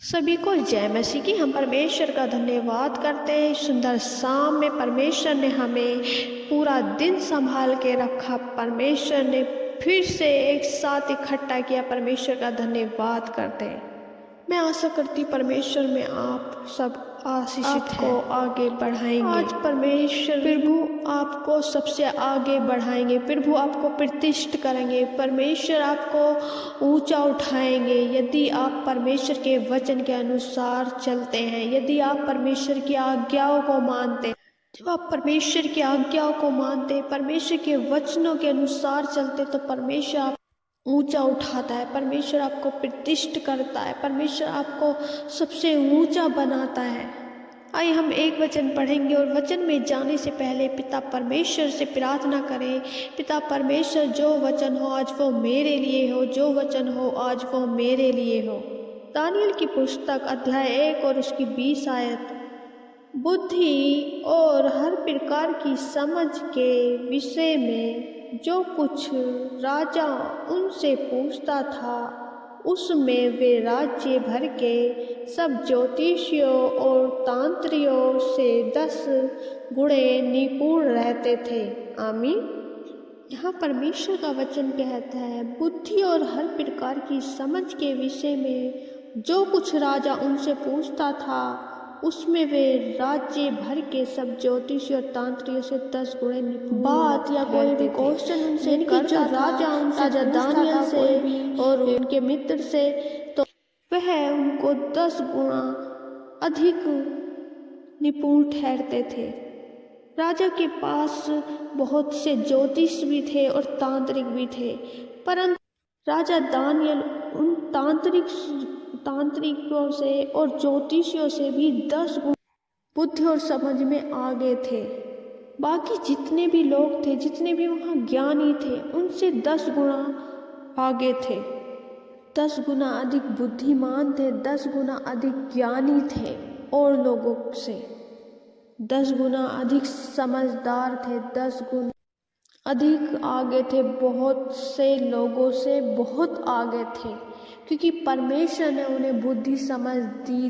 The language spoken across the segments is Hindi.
सभी को जय मसीह की। हम परमेश्वर का धन्यवाद करते हैं। सुंदर शाम में परमेश्वर ने हमें पूरा दिन संभाल के रखा। परमेश्वर ने फिर से एक साथ इकट्ठा किया। परमेश्वर का धन्यवाद करते हैं। मैं आशा करती परमेश्वर में आप सब आशीषित को आगे बढ़ाएंगे। आज परमेश्वर प्रभु आपको सबसे आगे बढ़ाएंगे। प्रभु आपको प्रतिष्ठित करेंगे। परमेश्वर आपको ऊंचा उठाएंगे यदि आप परमेश्वर के वचन के अनुसार चलते हैं, यदि आप परमेश्वर की आज्ञाओं को मानते हैं। जब आप परमेश्वर की आज्ञाओं को मानते, परमेश्वर के वचनों के अनुसार चलते, तो परमेश्वर आप ऊंचा उठाता है। परमेश्वर आपको प्रतिष्ठित करता है। परमेश्वर आपको सबसे ऊंचा बनाता है। आइए हम एक वचन पढ़ेंगे और वचन में जाने से पहले पिता परमेश्वर से प्रार्थना करें। पिता परमेश्वर, जो वचन हो आज वो मेरे लिए हो, जो वचन हो आज वो मेरे लिए हो। दानियल की पुस्तक अध्याय 1 और उसकी 20 आयत। बुद्धि और हर प्रकार की समझ के विषय में जो कुछ राजा उनसे पूछता था, उसमें वे राज्य भर के सब ज्योतिषियों और तांत्रियों से 10 गुणे निपुण रहते थे। आमीन। यहाँ परमेश्वर का वचन कहता है, बुद्धि और हर प्रकार की समझ के विषय में जो कुछ राजा उनसे पूछता था, उसमें वे राज्य भर के सब ज्योतिषी और तांत्रियों से 10 गुणे बात या कोई भी क्वेश्चन उनसे करता था, राजा दानियल से और उनके मित्र से, तो वह उनको 10 गुना अधिक निपुण ठहरते थे। राजा के पास बहुत से ज्योतिष भी थे और तांत्रिक भी थे, परंतु राजा दानियल उन तांत्रिकों से और ज्योतिषियों से भी 10 गुना बुद्धि और समझ में आगे थे। बाकी जितने भी लोग थे, जितने भी वहाँ ज्ञानी थे, उनसे 10 गुना आगे थे। 10 गुना अधिक बुद्धिमान थे, 10 गुना अधिक ज्ञानी थे और लोगों से 10 गुना अधिक समझदार थे, 10 गुना अधिक आगे थे, बहुत से लोगों से बहुत आगे थे, क्योंकि परमेश्वर ने उन्हें बुद्धि समझ दी।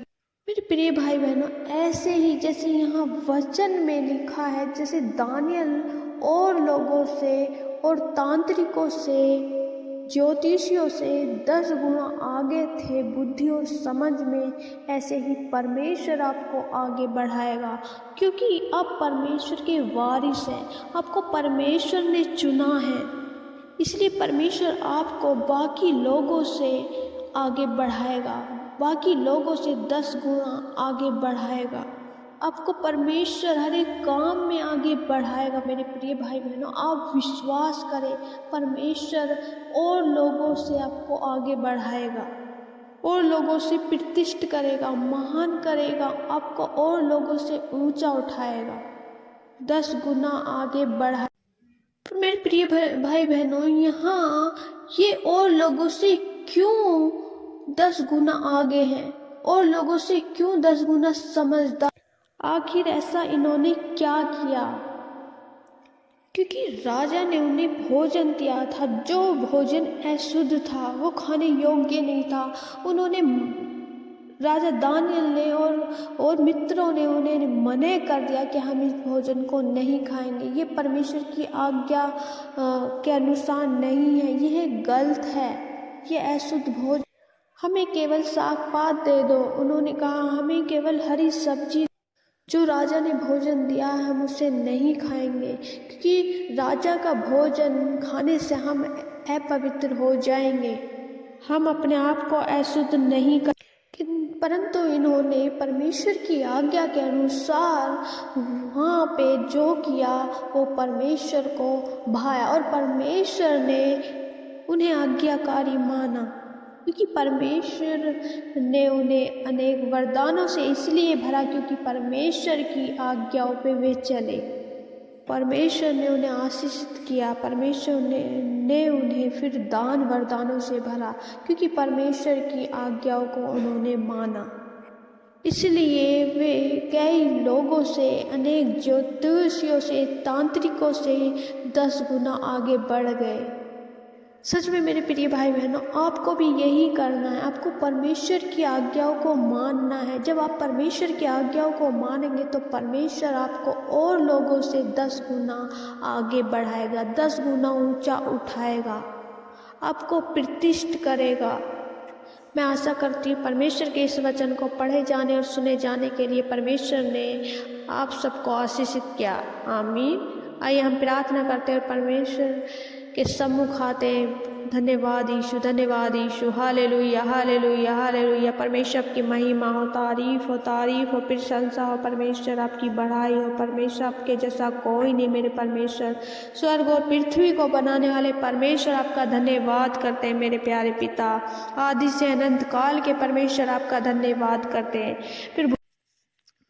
मेरे प्रिय भाई बहनों, ऐसे ही जैसे यहाँ वचन में लिखा है, जैसे दानियल और लोगों से और तांत्रिकों से, ज्योतिषियों से 10 गुना आगे थे बुद्धि और समझ में, ऐसे ही परमेश्वर आपको आगे बढ़ाएगा, क्योंकि आप परमेश्वर के वारिस हैं। आपको परमेश्वर ने चुना है, इसलिए परमेश्वर आपको बाकी लोगों से आगे बढ़ाएगा, बाकी लोगों से 10 गुना आगे बढ़ाएगा। आपको परमेश्वर हर एक काम में आगे बढ़ाएगा। मेरे प्रिय भाई बहनों, आप विश्वास करें, परमेश्वर और लोगों से आपको आगे बढ़ाएगा और लोगों से प्रतिष्ठित करेगा, महान करेगा, आपको और लोगों से ऊंचा उठाएगा, 10 गुना आगे बढ़ाएगा। तो मेरे प्रिय भाई बहनों, यहाँ ये और लोगों से क्यों 10 गुना आगे हैं और लोगों से क्यों 10 गुना समझदार? आखिर ऐसा इन्होंने क्या किया? क्योंकि राजा ने उन्हें भोजन दिया था, जो भोजन अशुद्ध था, वो खाने योग्य नहीं था। उन्होंने, राजा दानियल ने और मित्रों ने उन्हें मना कर दिया कि हम इस भोजन को नहीं खाएंगे, ये परमेश्वर की आज्ञा के अनुसार नहीं है, यह गलत है, ये अशुद्ध भोजन, हमें केवल साग पात दे दो। उन्होंने कहा हमें केवल हरी सब्जी, जो राजा ने भोजन दिया है हम उसे नहीं खाएंगे, क्योंकि राजा का भोजन खाने से हम अपवित्र हो जाएंगे, हम अपने आप को अशुद्ध नहीं कर। परंतु इन्होंने परमेश्वर की आज्ञा के अनुसार वहाँ पे जो किया वो परमेश्वर को भाया और परमेश्वर ने उन्हें आज्ञाकारी माना, क्योंकि परमेश्वर ने उन्हें अनेक वरदानों से इसलिए भरा क्योंकि परमेश्वर की आज्ञाओं पे वे चले। परमेश्वर ने उन्हें आशीषित किया, परमेश्वर ने उन्हें फिर दान वरदानों से भरा, क्योंकि परमेश्वर की आज्ञाओं को उन्होंने माना। इसलिए वे कई लोगों से, अनेक ज्योतिषियों से, तांत्रिकों से 10 गुना आगे बढ़ गए। सच में मेरे प्रिय भाई बहनों, आपको भी यही करना है। आपको परमेश्वर की आज्ञाओं को मानना है। जब आप परमेश्वर की आज्ञाओं को मानेंगे तो परमेश्वर आपको और लोगों से 10 गुना आगे बढ़ाएगा, 10 गुना ऊंचा उठाएगा, आपको प्रतिष्ठित करेगा। मैं आशा करती हूँ परमेश्वर के इस वचन को पढ़े जाने और सुने जाने के लिए परमेश्वर ने आप सबको आशीषित किया। आमीन। आइए हम प्रार्थना करते हैं और परमेश्वर के सम्मुख आते हैं। धन्यवाद यीशु, धन्यवाद यीशु। Hallelujah, hallelujah, hallelujah. परमेश्वर की महिमा हो, तारीफ हो, प्रशंसा हो। परमेश्वर आपकी बढ़ाई हो। परमेश्वर आपके जैसा कोई नहीं मेरे परमेश्वर। स्वर्ग और पृथ्वी को बनाने वाले परमेश्वर आपका धन्यवाद करते हैं मेरे प्यारे पिता। आदि से अनंत काल के परमेश्वर आपका धन्यवाद करते हैं। फिर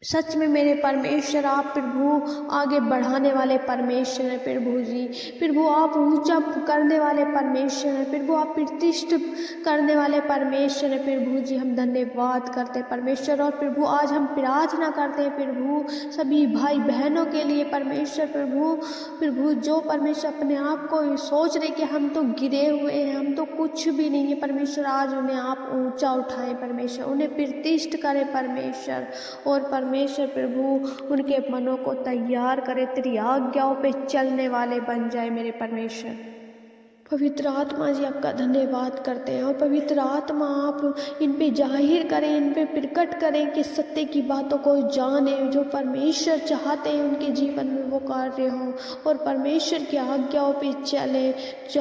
सच में मेरे परमेश्वर, आप प्रभु आगे बढ़ाने वाले परमेश्वर हैं प्रभु जी। प्रभु आप ऊंचा करने वाले परमेश्वर हैं प्रभु, आप प्रतिष्ठित करने वाले परमेश्वर हैं प्रभु जी। हम धन्यवाद करते हैं परमेश्वर। और प्रभु आज हम प्रार्थना करते हैं प्रभु सभी भाई बहनों के लिए परमेश्वर। प्रभु जो परमेश्वर अपने आप को सोच रहे कि हम तो गिरे हुए हैं, हम तो कुछ भी नहीं है परमेश्वर, आज उन्हें आप ऊंचा उठाएं परमेश्वर, उन्हें प्रतिष्ठित करें परमेश्वर। और परमेश्वर प्रभु उनके मनों को तैयार करे, तेरी आज्ञाओं पे चलने वाले बन जाए मेरे परमेश्वर। पवित्र आत्मा जी आपका धन्यवाद करते हैं। और पवित्र आत्मा आप इन पे जाहिर करें, इन पे प्रकट करें कि सत्य की बातों को जाने, जो परमेश्वर चाहते हैं उनके जीवन में वो कार्य हो। और परमेश्वर की आज्ञाओं पे चले,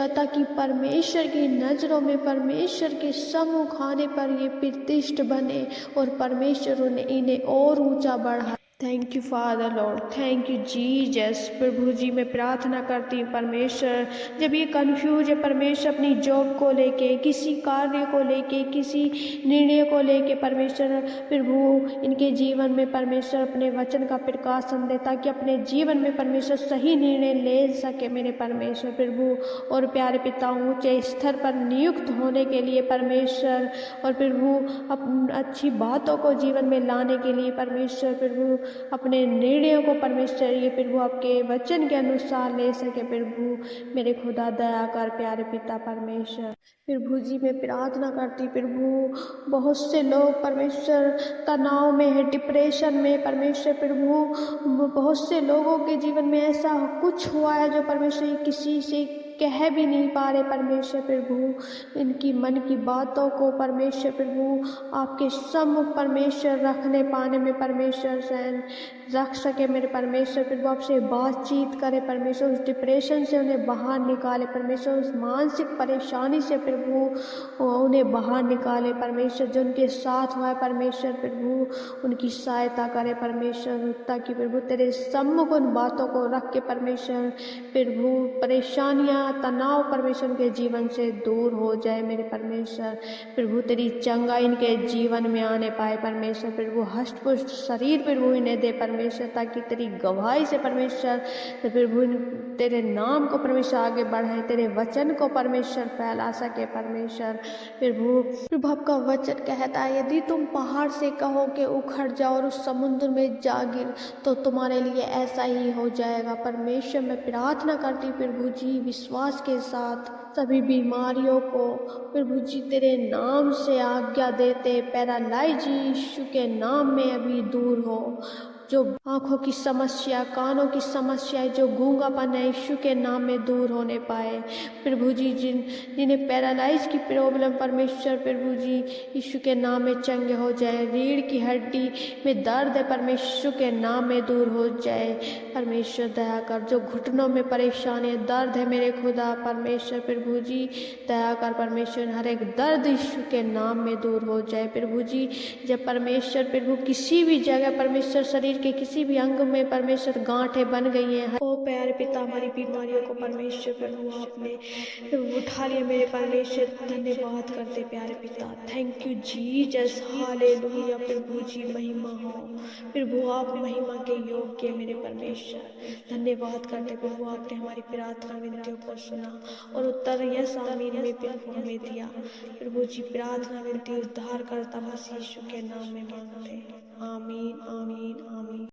ताकि परमेश्वर की नज़रों में, परमेश्वर के सम्मुख आने पर ये प्रतिष्ठित बने और परमेश्वर उन्हें इन्हें और ऊंचा बढ़ाए। Thank you father Lord, thank you Jesus. प्रभु जी मैं प्रार्थना करती हूँ परमेश्वर, जब ये कन्फ्यूज है परमेश्वर अपनी जॉब को लेके, किसी कार्य को लेके, किसी निर्णय को लेके परमेश्वर, प्रभु इनके जीवन में परमेश्वर अपने वचन का प्रकाशन दे, ताकि अपने जीवन में परमेश्वर सही निर्णय ले सके मेरे परमेश्वर प्रभु। और प्यारे पिता ऊँचे स्तर पर नियुक्त होने के लिए परमेश्वर, और प्रभु अच्छी बातों को जीवन में लाने के लिए परमेश्वर, प्रभु अपने निर्णयों को परमेश्वर ये प्रभु आपके वचन के अनुसार ले सके प्रभु। मेरे खुदा दया कर प्यारे पिता परमेश्वर। प्रभु जी मैं प्रार्थना करती प्रभु, बहुत से लोग परमेश्वर तनाव में है, डिप्रेशन में परमेश्वर प्रभु, बहुत से लोगों के जीवन में ऐसा कुछ हुआ है जो परमेश्वर किसी से कह भी नहीं पा रहे परमेश्वर प्रभु। इनकी मन की बातों को परमेश्वर प्रभु आपके सम्मुख परमेश्वर रखने पाने में परमेश्वर सहन रख सके मेरे परमेश्वर प्रभु। आपसे बातचीत करे परमेश्वर, उस डिप्रेशन से उन्हें बाहर निकाले परमेश्वर, उस मानसिक परेशानी से प्रभु उन्हें बाहर निकाले परमेश्वर। जो उनके साथ हुआ है परमेश्वर प्रभु उनकी सहायता करे परमेश्वर, ताकि प्रभु तेरे सम्मुख उन बातों को रख के परमेश्वर प्रभु परेशानियाँ तनाव परमेश्वर के जीवन से दूर हो जाए मेरे परमेश्वर प्रभु। तेरी चंगाई इनके जीवन में आने पाए परमेश्वर प्रभु, हष्ट पुष्ट शरीर प्रभु इन्हें दे परमेश्वर, ताकि तेरी गवाही से परमेश्वर प्रभु तेरे नाम को परमेश्वर आगे बढ़ाए, तेरे वचन को परमेश्वर फैला सके परमेश्वर प्रभु। आपका वचन कहता है यदि तुम पहाड़ से कहो कि उखड़ जाओ और उस समुद्र में जा गिर, तो तुम्हारे लिए ऐसा ही हो जाएगा परमेश्वर। मैं प्रार्थना करती प्रभु जी विश्वास के साथ सभी बीमारियों को प्रभु जी तेरे नाम से आज्ञा देते, पैरालाइज यीशु के नाम में अभी दूर हो। जो आँखों की समस्या, कानों की समस्या, जो गूंगापन है यीशु के नाम में दूर होने पाए प्रभु जी। जिन्हें पैरालाइज की प्रॉब्लम परमेश्वर प्रभु जी यीशु के नाम में चंगे हो जाए। रीढ़ की हड्डी में दर्द है परमेश्वर के नाम में दूर हो जाए परमेश्वर दया कर। जो घुटनों में परेशानी दर्द है मेरे खुदा परमेश्वर प्रभु जी दया कर परमेश्वर, हर एक दर्द यीशु के नाम में दूर हो जाए प्रभु जी। जब परमेश्वर प्रभु किसी भी जगह परमेश्वर शरीर के किसी भी अंग में परमेश्वर गांठें बन गई हैं, ओ प्यारे पिता हमारी बीमारियों को परमेश्वर प्रभु आपने उठा लिया मेरे परमेश्वर। धन्यवाद करते प्यारे पिता, थैंक यू जीसस, हालेलुया प्रभु जी महिमा हो प्रभु, आप महिमा के योग्य मेरे परमेश्वर। धन्यवाद करते प्रभु आपने हमारी प्रार्थना विनतियों को सुना और उत्तर यस आमीन में प्रभु हमें दिया प्रभु जी। प्रार्थना विनती उद्धार करता मसीह यीशु के नाम में मांगते, आमीन आमीन आमीन।